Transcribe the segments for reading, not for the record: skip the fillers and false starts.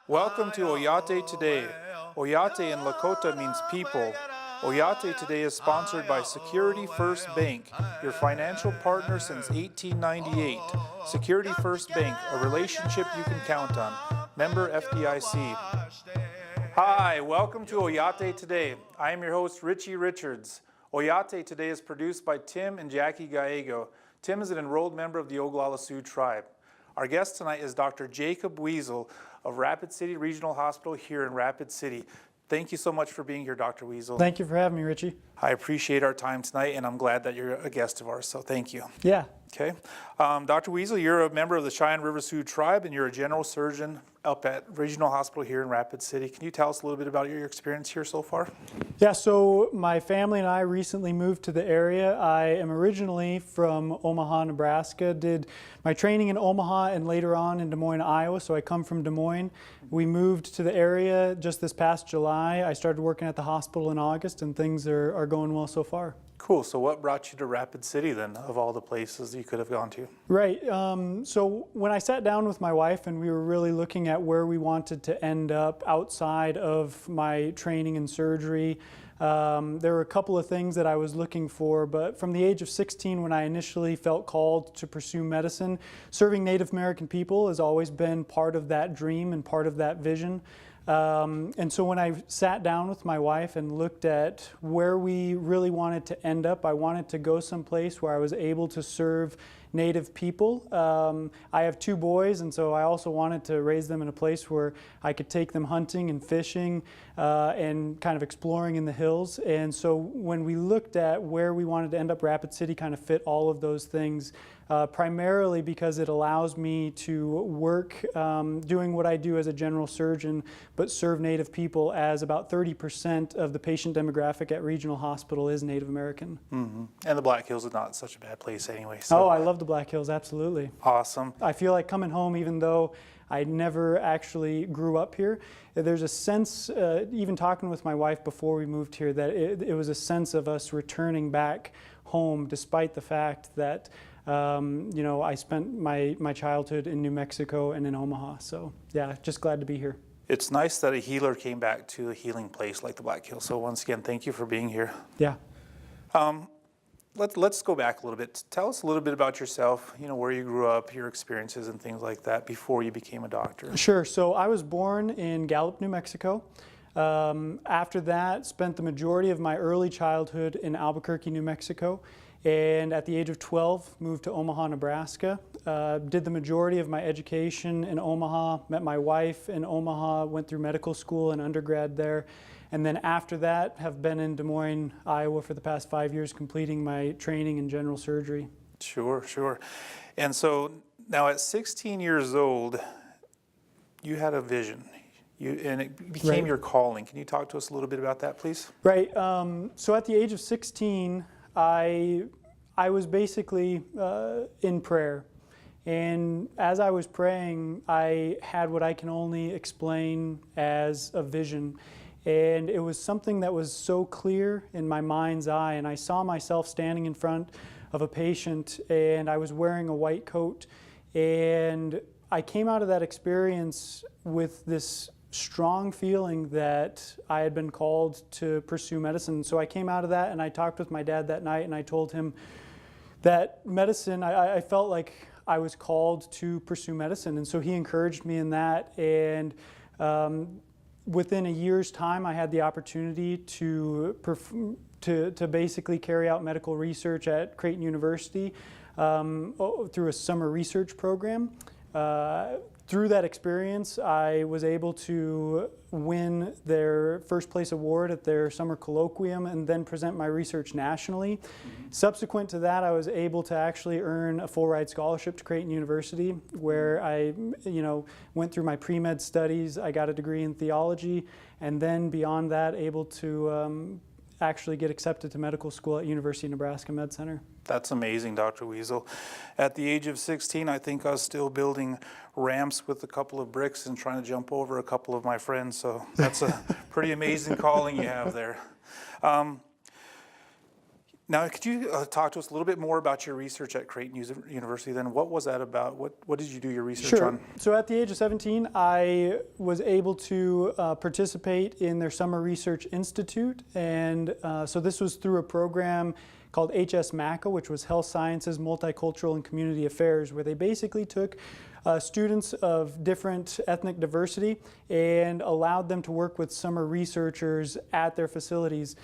Welcome to Oyate Today. Oyate in Lakota means people. Oyate Today is sponsored by Security First Bank, your financial partner since 1898. Security First Bank, a relationship you can count on. Member FDIC. Hi, welcome to Oyate Today. I am your host, Richie Richards. Oyate Today is produced by Tim and Jackie Gallego. Tim is an enrolled member of the Oglala Sioux tribe. Our guest tonight is Dr. Jacob Weasel of Rapid City Regional Hospital here in Rapid City. Thank you so much for being here, Dr. Weasel. Thank you for having me, Richie. I appreciate our time tonight, and I'm glad that you're a guest of ours, so thank you. Yeah. Okay. Dr. Weasel, you're a member of the Cheyenne River Sioux tribe, and you're a general surgeon up at Regional Hospital here in Rapid City. Can you tell us a little bit about your experience here so far? Yeah, so my family and I recently moved to the area. I am originally from Omaha, Nebraska, did my training in Omaha and later on in Des Moines, Iowa, so I come from Des Moines. We moved to the area just this past July. I started working at the hospital in August, and things are going well so far. Cool. So what brought you to Rapid City then, of all the places you could have gone to? Right. So when I sat down with my wife and we were really looking at where we wanted to end up outside of my training in surgery, there were a couple of things that I was looking for, but from the age of 16 when I initially felt called to pursue medicine, serving Native American people has always been part of that dream and part of that vision. And so when I sat down with my wife and looked at where we really wanted to end up, I wanted to go someplace where I was able to serve Native people. I have two boys, and so I also wanted to raise them in a place where I could take them hunting and fishing and kind of exploring in the hills. And so when we looked at where we wanted to end up, Rapid City kind of fit all of those things. Primarily because it allows me to work doing what I do as a general surgeon, but serve Native people, as about 30% of the patient demographic at Regional Hospital is Native American. Mm-hmm. And the Black Hills is not such a bad place anyway. So. Oh, I love the Black Hills, absolutely. Awesome. I feel like coming home, even though I never actually grew up here. There's a sense, even talking with my wife before we moved here, that it was a sense of us returning back home, despite the fact that you know, I spent my childhood in New Mexico and in Omaha. So yeah, just glad to be here. It's nice that a healer came back to a healing place like the Black Hills. So once again, thank you for being here. Yeah. Let's go back a little bit. Tell us a little bit about yourself, you know, where you grew up, your experiences and things like that before you became a doctor. Sure. So I was born in Gallup, New Mexico. After that, spent the majority of my early childhood in Albuquerque, New Mexico. And at the age of 12, moved to Omaha, Nebraska. Did the majority of my education in Omaha, met my wife in Omaha, went through medical school and undergrad there. And then after that, have been in Des Moines, Iowa for the past 5 years, completing my training in general surgery. Sure, sure. And so now at 16 years old, you had a vision. And it became your calling. Can you talk to us a little bit about that, please? Right. So at the age of 16, I was basically in prayer. And as I was praying, I had what I can only explain as a vision. And it was something that was so clear in my mind's eye. And I saw myself standing in front of a patient, and I was wearing a white coat. And I came out of that experience with this strong feeling that I had been called to pursue medicine. So I came out of that and I talked with my dad that night, and I told him that medicine, I felt like I was called to pursue medicine. And so he encouraged me in that. And within a year's time, I had the opportunity to basically carry out medical research at Creighton University through a summer research program. Through that experience, I was able to win their first place award at their summer colloquium and then present my research nationally. Mm-hmm. Subsequent to that, I was able to actually earn a full ride scholarship to Creighton University, where I, went through my pre-med studies. I got a degree in theology, and then beyond that, able to actually get accepted to medical school at University of Nebraska Med Center. That's amazing, Dr. Weasel. At the age of 16, I think I was still building ramps with a couple of bricks and trying to jump over a couple of my friends. So that's a pretty amazing calling you have there. Now, could you talk to us a little bit more about your research at Creighton University then? What was that about? What did you do your research on? So at the age of 17, I was able to participate in their Summer Research Institute. And so this was through a program called HS-MACA, which was Health Sciences, Multicultural, and Community Affairs, where they basically took students of different ethnic diversity and allowed them to work with summer researchers at their facilities.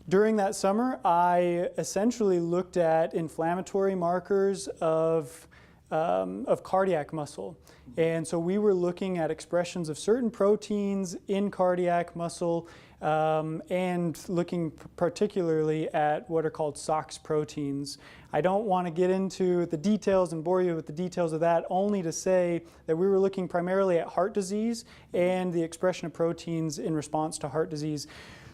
During that summer, I essentially looked at inflammatory markers of cardiac muscle. And so we were looking at expressions of certain proteins in cardiac muscle and looking particularly at what are called SOX proteins. I don't want to get into the details and bore you with the details of that, only to say that we were looking primarily at heart disease and the expression of proteins in response to heart disease.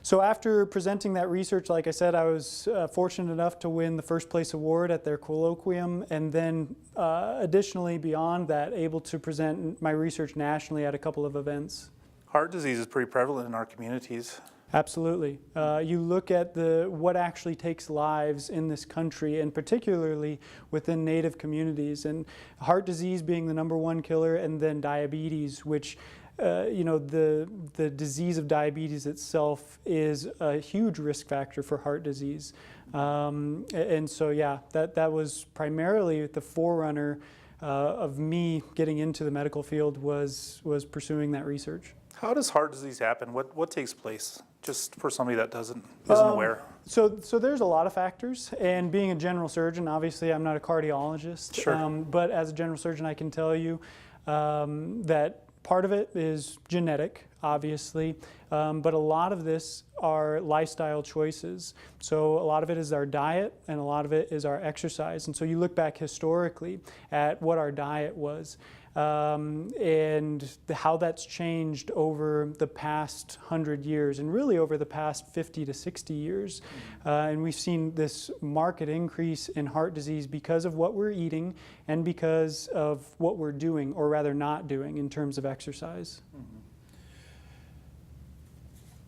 So after presenting that research, like I said, I was fortunate enough to win the first place award at their colloquium, and then additionally beyond that, able to present my research nationally at a couple of events. Heart disease is pretty prevalent in our communities. Absolutely. You look at what actually takes lives in this country, and particularly within Native communities, and heart disease being the #1 killer, and then diabetes, which the disease of diabetes itself is a huge risk factor for heart disease. And so, yeah, that was primarily the forerunner of me getting into the medical field was pursuing that research. How does heart disease happen? What takes place? Just for somebody that isn't aware. So there's a lot of factors, and being a general surgeon, obviously I'm not a cardiologist, Sure. But as a general surgeon I can tell you that part of it is genetic, obviously, but a lot of this are lifestyle choices. So a lot of it is our diet, and a lot of it is our exercise. And so you look back historically at what our diet was, and how that's changed over the past 100 years, and really over the past 50 to 60 years. And we've seen this marked increase in heart disease because of what we're eating and because of what we're doing, or rather not doing, in terms of exercise.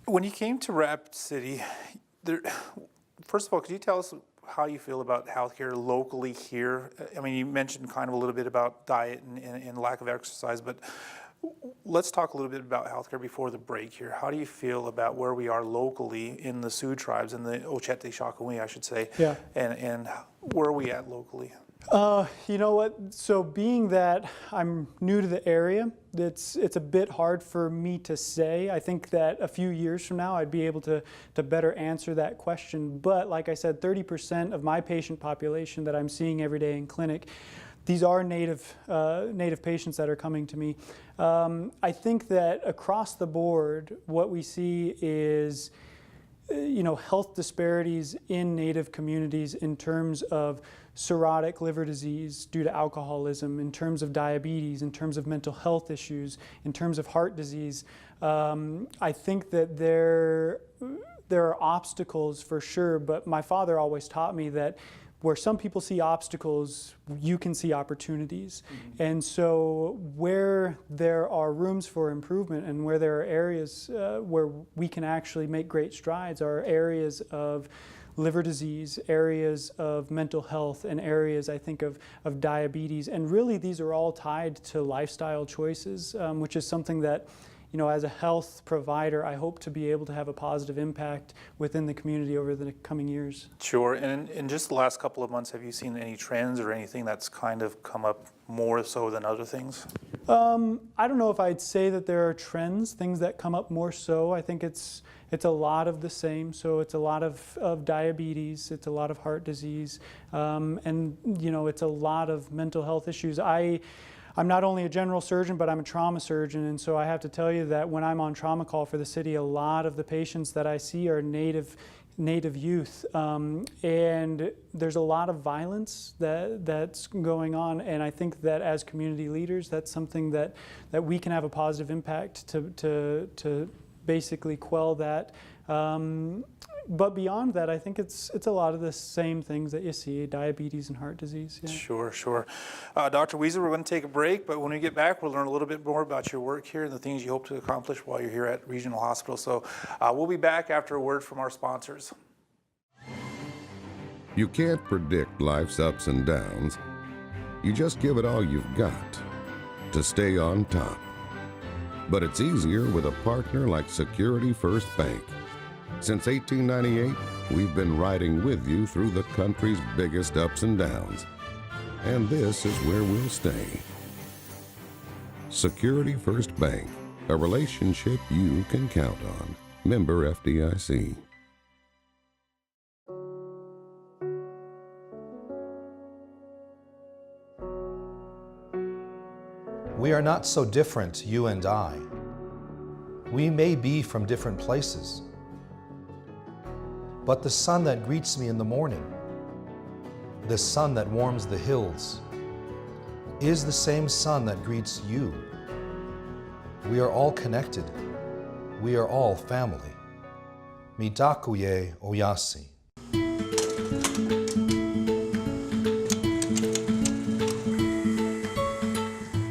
When you came to Rapid City, first of all, could you tell us how you feel about healthcare locally here? I mean, you mentioned kind of a little bit about diet and lack of exercise, but let's talk a little bit about healthcare before the break here. How do you feel about where we are locally in the Sioux tribes, in the Oyate Shakawee, I should say, Yeah. and where are we at locally? You know what? So being that I'm new to the area, it's a bit hard for me to say. I think that a few years from now I'd be able to better answer that question. But like I said, 30% of my patient population that I'm seeing every day in clinic, these are native patients that are coming to me. I think that across the board, what we see is health disparities in Native communities in terms of cirrhotic liver disease due to alcoholism, in terms of diabetes, in terms of mental health issues, in terms of heart disease. I think that there are obstacles for sure, but my father always taught me that where some people see obstacles, you can see opportunities. Mm-hmm. And so where there are rooms for improvement and where there are areas where we can actually make great strides are areas of liver disease, areas of mental health, and areas, I think, of diabetes. And really these are all tied to lifestyle choices, which is something that, as a health provider, I hope to be able to have a positive impact within the community over the coming years. Sure. And in just the last couple of months, have you seen any trends or anything that's kind of come up more so than other things? I don't know if I'd say that there are trends, things that come up more so. I think it's a lot of the same. So it's a lot of diabetes, it's a lot of heart disease, and it's a lot of mental health issues. I'm not only a general surgeon, but I'm a trauma surgeon, and so I have to tell you that when I'm on trauma call for the city, a lot of the patients that I see are native youth, and there's a lot of violence that's going on, and I think that as community leaders, that's something that we can have a positive impact to basically quell that. But beyond that, I think it's a lot of the same things that you see, diabetes and heart disease. Yeah. Sure. Dr. Weasel, we're going to take a break, but when we get back, we'll learn a little bit more about your work here and the things you hope to accomplish while you're here at Regional Hospital. So we'll be back after a word from our sponsors. You can't predict life's ups and downs. You just give it all you've got to stay on top. But it's easier with a partner like Security First Bank. Since 1898, we've been riding with you through the country's biggest ups and downs. And this is where we'll stay. Security First Bank, a relationship you can count on. Member FDIC. We are not so different, you and I. We may be from different places, but the sun that greets me in the morning, the sun that warms the hills, is the same sun that greets you. We are all connected. We are all family. Mitakuye Oyase.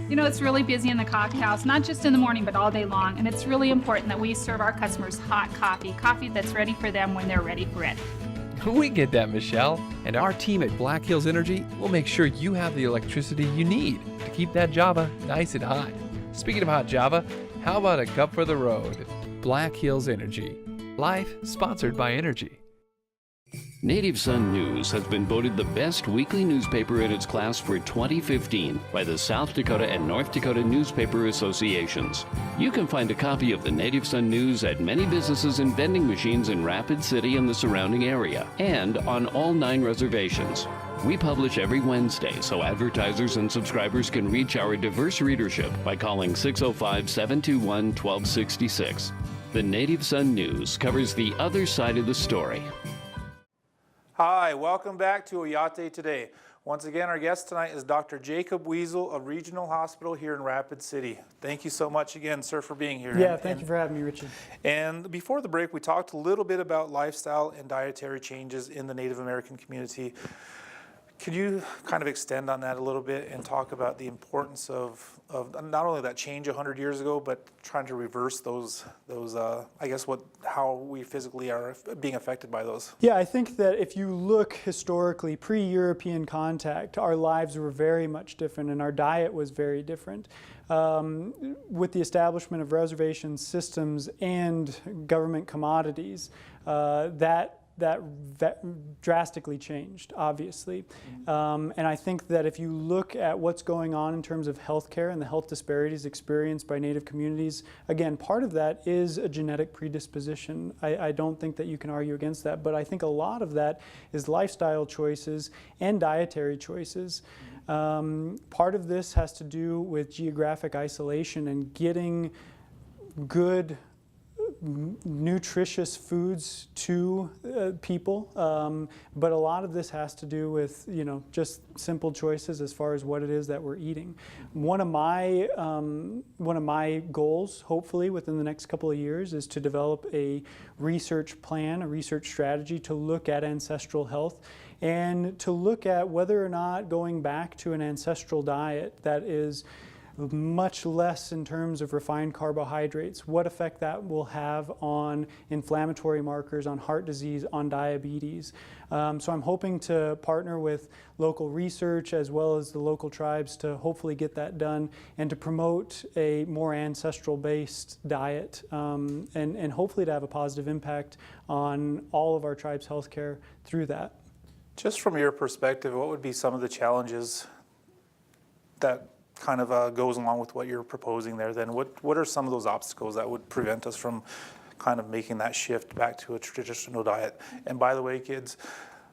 You know, it's really busy in the coffee house, not just in the morning, but all day long. And it's really important that we serve our customers hot coffee that's ready for them when they're ready for it. We get that, Michelle. And our team at Black Hills Energy will make sure you have the electricity you need to keep that Java nice and hot. Speaking of hot Java, how about a cup for the road? Black Hills Energy. Life sponsored by Energy. Native Sun News has been voted the best weekly newspaper in its class for 2015 by the South Dakota and North Dakota Newspaper Associations. You can find a copy of the Native Sun News at many businesses and vending machines in Rapid City and the surrounding area, and on all 9 reservations. We publish every Wednesday, so advertisers and subscribers can reach our diverse readership by calling 605-721-1266. The Native Sun News covers the other side of the story. Hi, welcome back to Oyate Today. Once again, our guest tonight is Dr. Jacob Weasel of Regional Hospital here in Rapid City. Thank you so much again, sir, for being here. Yeah, thank you for having me, Richie. And before the break, we talked a little bit about lifestyle and dietary changes in the Native American community. Could you kind of extend on that a little bit and talk about the importance of not only that change 100 years ago, but trying to reverse those I guess how we physically are being affected by those? Yeah, I think that if you look historically, pre-European contact, our lives were very much different and our diet was very different. With the establishment of reservation systems and government commodities, that drastically changed, obviously. And I think that if you look at what's going on in terms of healthcare and the health disparities experienced by Native communities, again, part of that is a genetic predisposition. I don't think that you can argue against that, but I think a lot of that is lifestyle choices and dietary choices. Part of this has to do with geographic isolation and getting good nutritious foods to people, but a lot of this has to do with just simple choices as far as what it is that we're eating. One of my goals, hopefully within the next couple of years, is to develop a research plan, a research strategy to look at ancestral health and to look at whether or not going back to an ancestral diet that is much less in terms of refined carbohydrates, what effect that will have on inflammatory markers, on heart disease, on diabetes. So I'm hoping to partner with local research as well as the local tribes to hopefully get that done and to promote a more ancestral-based diet and hopefully to have a positive impact on all of our tribes' healthcare through that. Just from your perspective, what would be some of the challenges that kind of goes along with what you're proposing there then? What are some of those obstacles that would prevent us from kind of making that shift back to a traditional diet? And by the way, kids,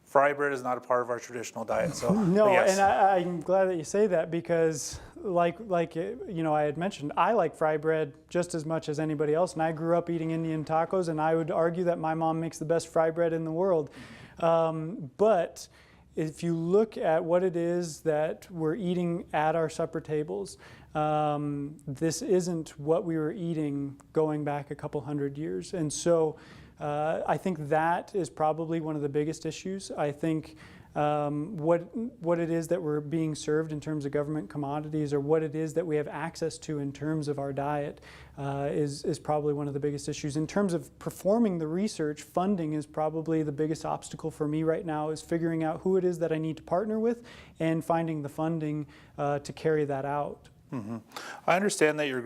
fry bread is not a part of our traditional diet. So no, yes. And I'm glad that you say that because like I had mentioned, I like fry bread just as much as anybody else, and I grew up eating Indian tacos, and I would argue that my mom makes the best fry bread in the world. But if you look at what it is that we're eating at our supper tables, this isn't what we were eating going back a couple hundred years. And so I think that is probably one of the biggest issues. I think what it is that we're being served in terms of government commodities, or what it is that we have access to in terms of our diet, is probably one of the biggest issues. In terms of performing the research, funding is probably the biggest obstacle for me right now, is figuring out who it is that I need to partner with and finding the funding to carry that out. Mm-hmm. I understand that your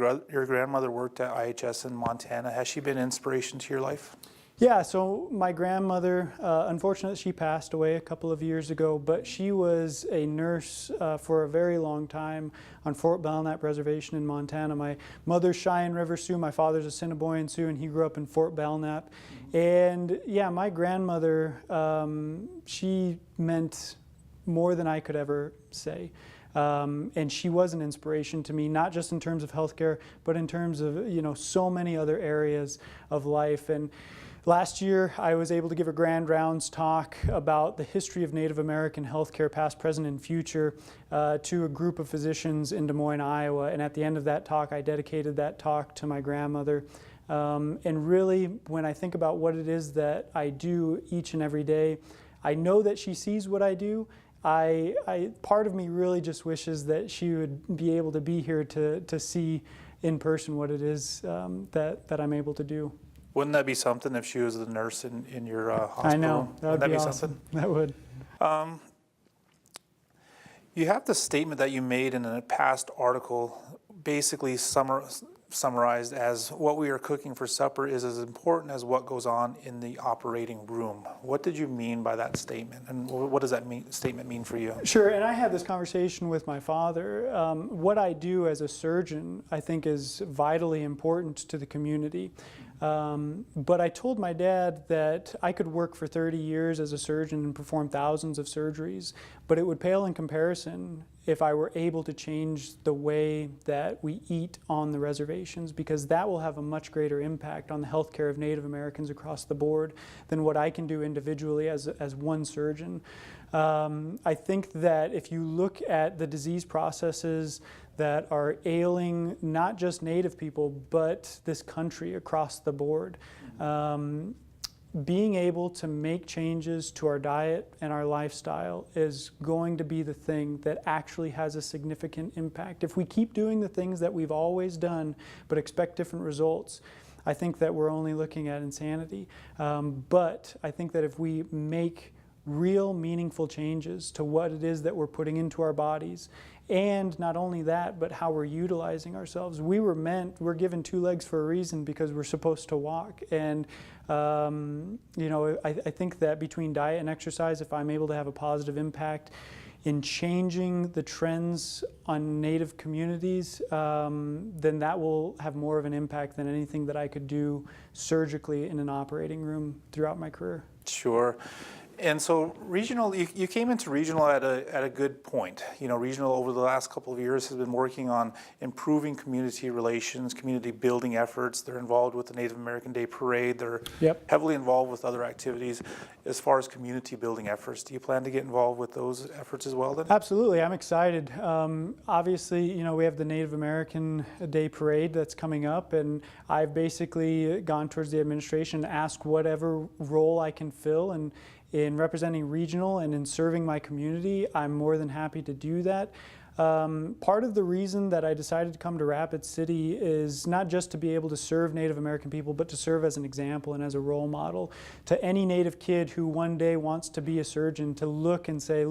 grandmother worked at IHS in Montana. Has she been an inspiration to your life? Yeah, so my grandmother, unfortunately, she passed away a couple of years ago, but she was a nurse for a very long time on Fort Belknap Reservation in Montana. My mother's Cheyenne River Sioux, my father's Assiniboine Sioux, and he grew up in Fort Belknap. And yeah, my grandmother, she meant more than I could ever say. And she was an inspiration to me, not just in terms of healthcare, but in terms of, so many other areas of life. And last year, I was able to give a grand rounds talk about the history of Native American healthcare, past, present, and future, to a group of physicians in Des Moines, Iowa. And at the end of that talk, I dedicated that talk to my grandmother. And really, when I think about what it is that I do each and every day, I know that she sees what I do. Part of me really just wishes that she would be able to be here to see in person what it is that I'm able to do. Wouldn't that be something if she was the nurse in your hospital? I know, that would be awesome. Something? That would. You have the statement that you made in a past article, basically summarized as what we are cooking for supper is as important as what goes on in the operating room. What did you mean by that statement, and what does that statement mean for you? Sure, and I had this conversation with my father. What I do as a surgeon, I think, is vitally important to the community. But I told my dad that I could work for 30 years as a surgeon and perform thousands of surgeries, but it would pale in comparison if I were able to change the way that we eat on the reservations, because that will have a much greater impact on the healthcare of Native Americans across the board than what I can do individually as one surgeon. I think that if you look at the disease processes that are ailing not just Native people, but this country across the board, being able to make changes to our diet and our lifestyle is going to be the thing that actually has a significant impact. If we keep doing the things that we've always done but expect different results, I think that we're only looking at insanity. But I think that if we make real meaningful changes to what it is that we're putting into our bodies, and not only that, but how we're utilizing ourselves. We're given two legs for a reason, because we're supposed to walk. And I think that between diet and exercise, if I'm able to have a positive impact in changing the trends on Native communities, then that will have more of an impact than anything that I could do surgically in an operating room throughout my career. Sure. And so regional, you came into regional at a good point. Regional over the last couple of years has been working on improving community relations, community building efforts. They're involved with the Native American Day Parade. They're heavily involved with other activities as far as community building efforts. Do you plan to get involved with those efforts as well then? Absolutely, I'm excited. Obviously, we have the Native American Day Parade that's coming up, and I've basically gone towards the administration and asked whatever role I can fill in representing regional and in serving my community. I'm more than happy to do that. Part of the reason that I decided to come to Rapid City is not just to be able to serve Native American people, but to serve as an example and as a role model to any Native kid who one day wants to be a surgeon, to look and say,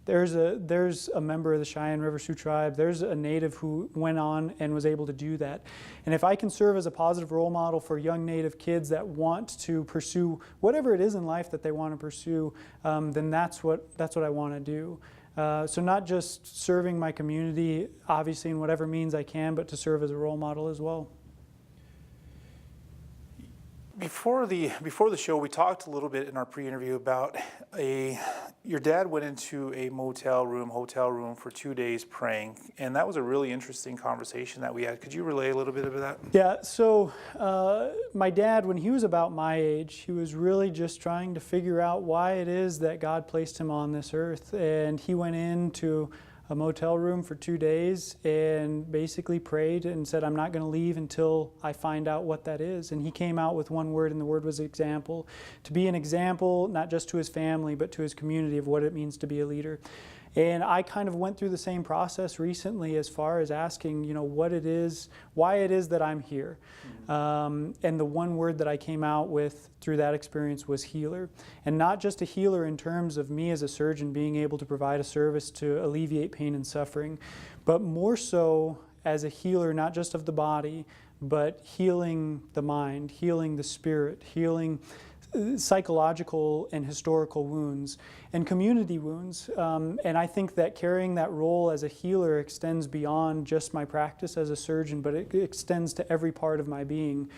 there's a member of the Cheyenne River Sioux tribe, there's a Native who went on and was able to do that. And if I can serve as a positive role model for young Native kids that want to pursue whatever it is in life that they want to pursue, then that's what I want to do. So not just serving my community, obviously in whatever means I can, but to serve as a role model as well. Before the show, we talked a little bit in our pre-interview about your dad went into a hotel room for 2 days praying, and that was a really interesting conversation that we had. Could you relay a little bit of that? Yeah, so my dad, when he was about my age, he was really just trying to figure out why it is that God placed him on this earth, and he went into a motel room for 2 days and basically prayed and said, I'm not going to leave until I find out what that is. And he came out with one word, and the word was example. To be an example, not just to his family, but to his community of what it means to be a leader. And I kind of went through the same process recently as far as asking, what it is, why it is that I'm here. And the one word that I came out with through that experience was healer. And not just a healer in terms of me as a surgeon being able to provide a service to alleviate pain and suffering, but more so as a healer, not just of the body, but healing the mind, healing the spirit, healing psychological and historical wounds and community wounds. And I think that carrying that role as a healer extends beyond just my practice as a surgeon, but it extends to every part of my being.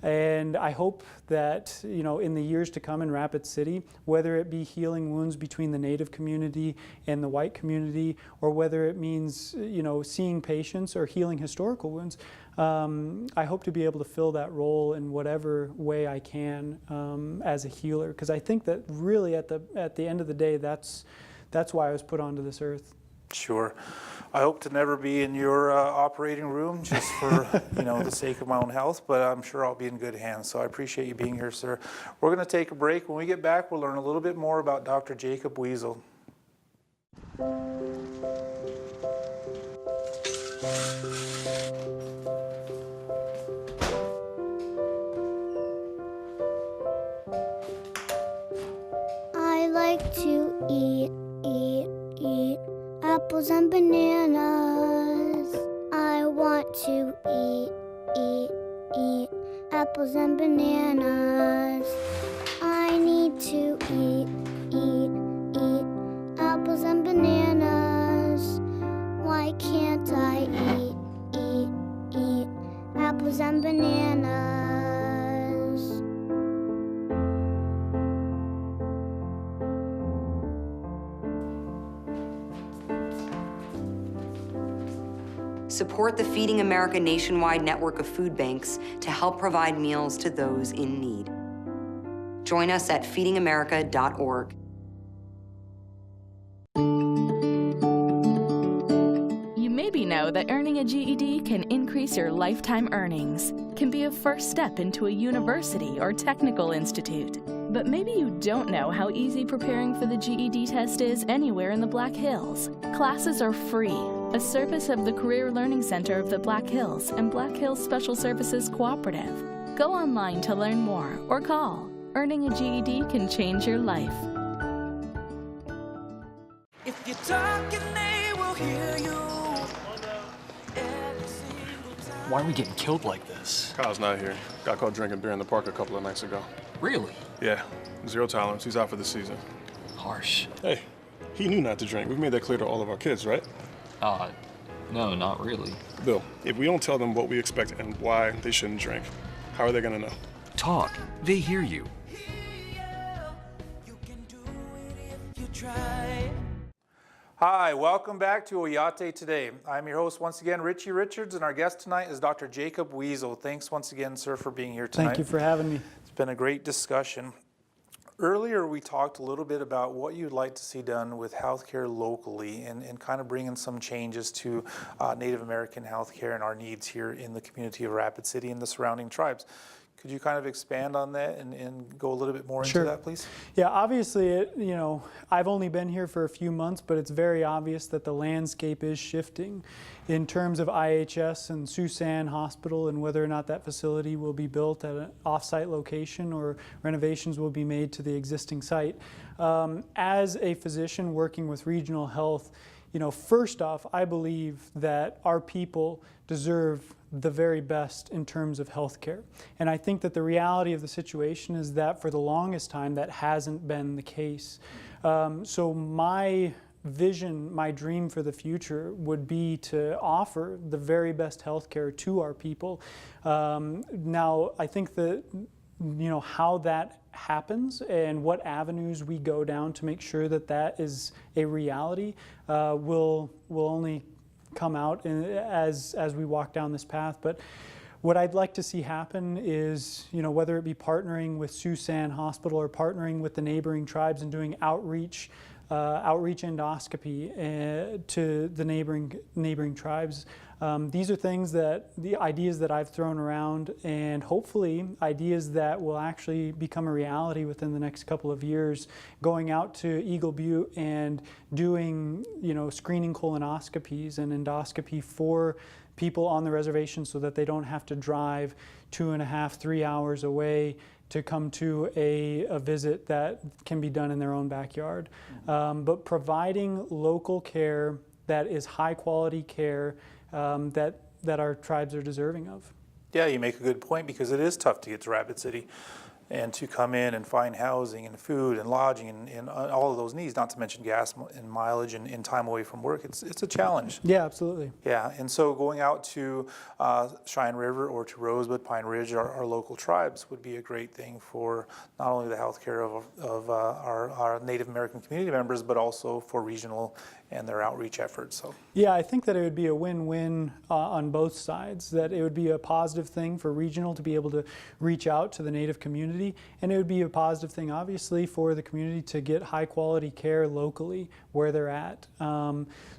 And I hope that, in the years to come in Rapid City, whether it be healing wounds between the Native community and the white community, or whether it means, seeing patients or healing historical wounds, I hope to be able to fill that role in whatever way I can as a healer. Because I think that really at the end of the day, that's why I was put onto this earth. Sure. I hope to never be in your operating room just for the sake of my own health, but I'm sure I'll be in good hands. So I appreciate you being here, sir. We're going to take a break. When we get back, we'll learn a little bit more about Dr. Jacob Weasel. I like to eat apples and bananas. I want to eat apples and bananas. I need to eat apples and bananas. Why can't I eat apples and bananas? Support the Feeding America nationwide network of food banks to help provide meals to those in need. Join us at feedingamerica.org. You maybe know that earning a GED can increase your lifetime earnings, can be a first step into a university or technical institute. But maybe you don't know how easy preparing for the GED test is anywhere in the Black Hills. Classes are free, a service of the Career Learning Center of the Black Hills and Black Hills Special Services Cooperative. Go online to learn more or call. Earning a GED can change your life. If you're talking, they will hear you. Why are we getting killed like this? Kyle's not here. Got caught drinking beer in the park a couple of nights ago. Really? Yeah, 0 tolerance. He's out for the season. Harsh. Hey, he knew not to drink. We've made that clear to all of our kids, right? No, not really. Bill, if we don't tell them what we expect and why they shouldn't drink, how are they gonna know? Talk. They hear you. Hi, welcome back to Oyate Today. I'm your host once again, Richie Richards, and our guest tonight is Dr. Jacob Weasel. Thanks once again, sir, for being here tonight. Thank you for having me. It's been a great discussion. Earlier, we talked a little bit about what you'd like to see done with healthcare locally and kind of bringing some changes to Native American healthcare and our needs here in the community of Rapid City and the surrounding tribes. Could you kind of expand on that and go a little bit more into that, please? Yeah, obviously, I've only been here for a few months, but it's very obvious that the landscape is shifting in terms of IHS and Susan Hospital and whether or not that facility will be built at an off-site location or renovations will be made to the existing site. As a physician working with regional health, first off, I believe that our people deserve the very best in terms of healthcare. And I think that the reality of the situation is that for the longest time, that hasn't been the case. So my vision, my dream for the future would be to offer the very best healthcare to our people. Now, I think that how that happens and what avenues we go down to make sure that that is a reality will only come out as we walk down this path. But what I'd like to see happen is, whether it be partnering with Susan Hospital or partnering with the neighboring tribes and doing outreach outreach endoscopy to the neighboring tribes. These are things the ideas that I've thrown around, and hopefully ideas that will actually become a reality within the next couple of years, going out to Eagle Butte and doing, screening colonoscopies and endoscopy for people on the reservation so that they don't have to drive 2.5, 3 hours away to come to a visit that can be done in their own backyard. But providing local care that is high quality care that our tribes are deserving of. Yeah, you make a good point, because it is tough to get to Rapid City and to come in and find housing and food and lodging and all of those needs, not to mention gas and mileage and time away from work. It's a challenge. Yeah, absolutely. Yeah, and so going out to Cheyenne River or to Rosebud, Pine Ridge, our local tribes would be a great thing for not only the health care of our Native American community members, but also for regional and their outreach efforts. So yeah, I think that it would be a win-win on both sides, that it would be a positive thing for regional to be able to reach out to the Native community, and it would be a positive thing, obviously, for the community to get high-quality care locally where they're at.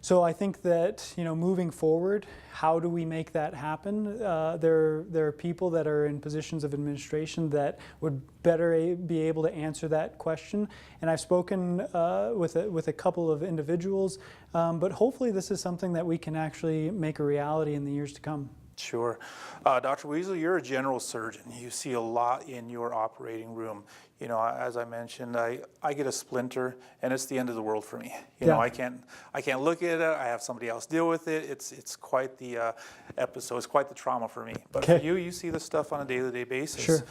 So I think that, moving forward, how do we make that happen? There are people that are in positions of administration that would better be able to answer that question. And I've spoken with a couple of individuals, but hopefully this is something that we can actually make a reality in the years to come. Sure. Dr. Weasel, you're a general surgeon. You see a lot in your operating room. As I mentioned, I get a splinter and it's the end of the world for me. I can't look at it. I have somebody else deal with it. It's quite the episode. It's quite the trauma for me. But for you see this stuff on a day-to-day basis. Sure.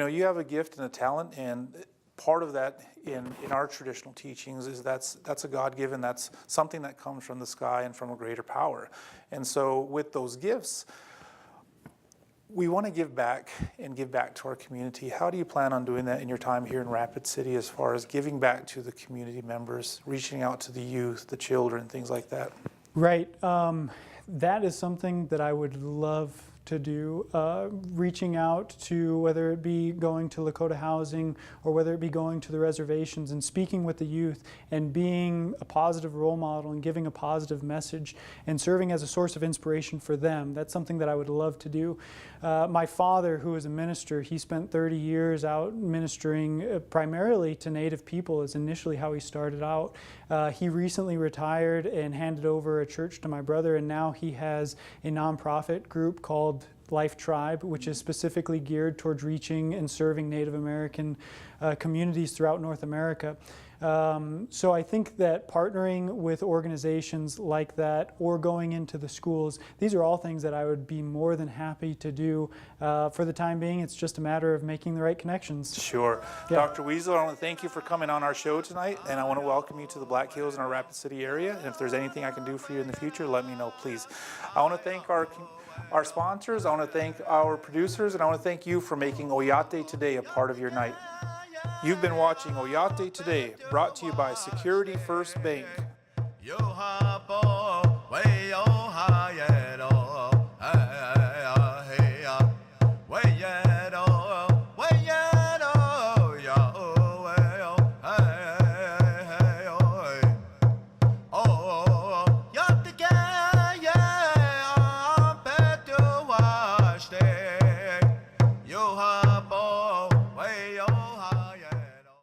You have a gift and a talent, and part of that in our traditional teachings is that's a God-given, that's something that comes from the sky and from a greater power. And so with those gifts, we want to give back to our community. How do you plan on doing that in your time here in Rapid City, as far as giving back to the community members, reaching out to the youth, the children, things like that? Right. That is something that I would love to do, reaching out to, whether it be going to Lakota Housing or whether it be going to the reservations and speaking with the youth and being a positive role model and giving a positive message and serving as a source of inspiration for them. That's something that I would love to do. My father, who is a minister, he spent 30 years out ministering primarily to Native people, is initially how he started out. He recently retired and handed over a church to my brother, and now he has a nonprofit group called Life Tribe, which is specifically geared towards reaching and serving Native American communities throughout North America. So I think that partnering with organizations like that or going into the schools, these are all things that I would be more than happy to do. For the time being, it's just a matter of making the right connections. Sure. Yeah. Dr. Weasel, I want to thank you for coming on our show tonight, and I want to welcome you to the Black Hills in our Rapid City area. And if there's anything I can do for you in the future, let me know, please. I want to thank our sponsors, I want to thank our producers, and I want to thank you for making Oyate Today a part of your night. You've been watching Oyate Today, brought to you by Security First Bank.